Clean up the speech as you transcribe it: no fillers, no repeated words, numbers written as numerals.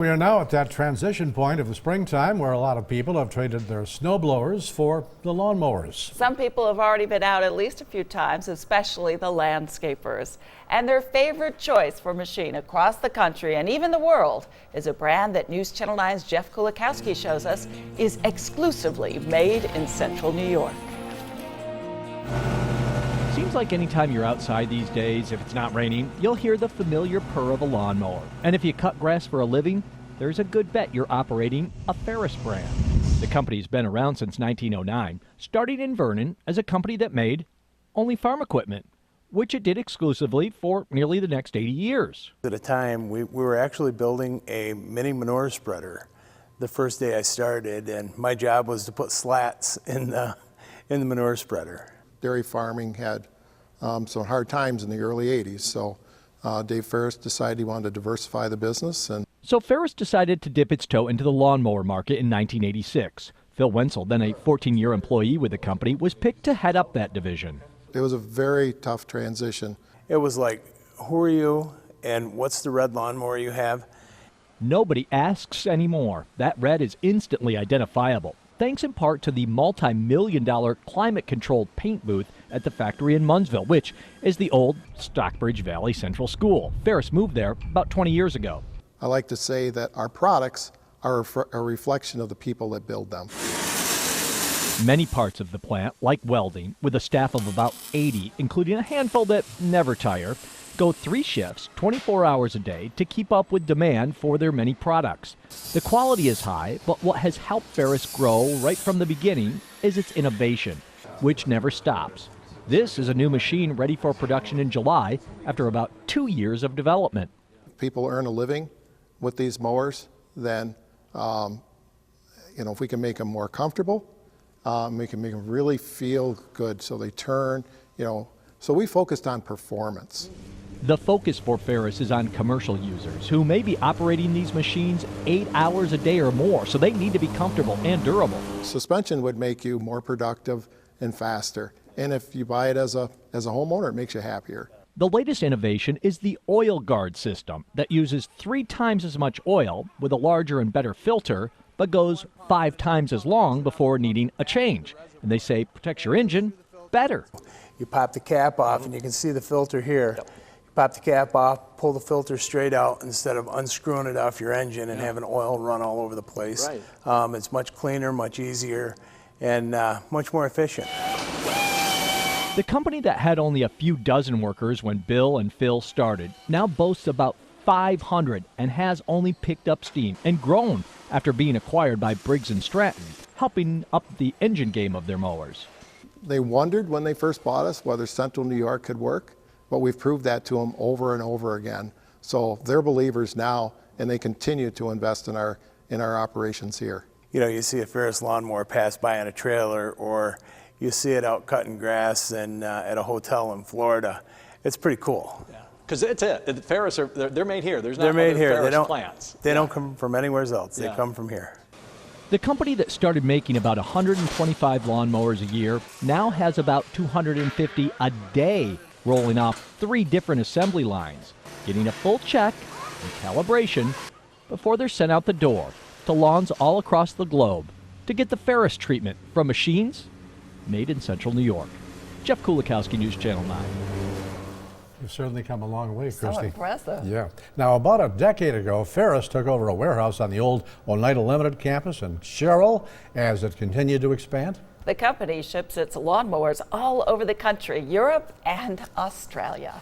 We are now at that transition point of the springtime where a lot of people have traded their snow blowers for the lawnmowers. Some people have already been out at least a few times, especially the landscapers. And their favorite choice for machine across the country and even the world is a brand that News Channel 9's Jeff Kulikowski shows us is exclusively made in central New York. Seems like anytime you're outside these days, if it's not raining, you'll hear the familiar purr of a lawnmower. And if you cut grass for a living, there's a good bet you're operating a Ferris brand. The company's been around since 1909, starting in Vernon as a company that made only farm equipment, which it did exclusively for nearly the next 80 years. At a time, we were actually building a mini manure spreader the first day I started, and my job was to put slats in the manure spreader. Dairy farming had some hard times in the early 80s, so Dave Ferris decided he wanted to diversify the business. So Ferris decided to dip its toe into the lawnmower market in 1986. Phil Wenzel, then a 14-year employee with the company, was picked to head up that division. It was a very tough transition. It was like, who are you and what's the red lawnmower you have? Nobody asks anymore. That red is instantly identifiable, thanks in part to the multi-million-dollar climate-controlled paint booth at the factory in Munnsville, which is the old Stockbridge Valley Central School. Ferris moved there about 20 years ago. I like to say that our products are a reflection of the people that build them. Many parts of the plant, like welding, with a staff of about 80, including a handful that never tire, go 3 shifts, 24 hours a day, to keep up with demand for their many products. The quality is high, but what has helped Ferris grow right from the beginning is its innovation, which never stops. This is a new machine ready for production in July after about 2 years of development. People earn a living with these mowers, then if we can make them more comfortable, we can make them really feel good so they turn, so we focused on performance. The focus for Ferris is on commercial users who may be operating these machines 8 hours a day or more, so they need to be comfortable and durable. Suspension would make you more productive and faster, and if you buy it as a homeowner, it makes you happier. The latest innovation is the Oil Guard system that uses 3 times as much oil with a larger and better filter, but goes 5 times as long before needing a change. And they say protects your engine better. You pop the cap off and you can see the filter here. You pop the cap off, pull the filter straight out instead of unscrewing it off your engine and having oil run all over the place. Right. It's much cleaner, much easier, and much more efficient. The company that had only a few dozen workers when Bill and Phil started now boasts about 500 and has only picked up steam and grown after being acquired by Briggs & Stratton, helping up the engine game of their mowers. They wondered when they first bought us whether Central New York could work, but we've proved that to them over and over again. So they're believers now, and they continue to invest in our operations here. You see a Ferris lawnmower pass by on a trailer, or you see it out cutting grass and at a hotel in Florida. It's pretty cool. Yeah. Because it's it. The Ferris they're made here. There's not they're made other here. Ferris plants. They don't come from anywhere else. They Yeah. come from here. The company that started making about 125 lawnmowers a year now has about 250 a day, rolling off 3 different assembly lines, getting a full check and calibration before they're sent out the door to lawns all across the globe to get the Ferris treatment from machines made in central New York. Jeff Kulikowski, News Channel 9. You've certainly come a long way, Christy. So impressive. Yeah. Now, about a decade ago, Ferris took over a warehouse on the old Oneida Limited campus in Sherrill as it continued to expand. The company ships its lawnmowers all over the country, Europe and Australia.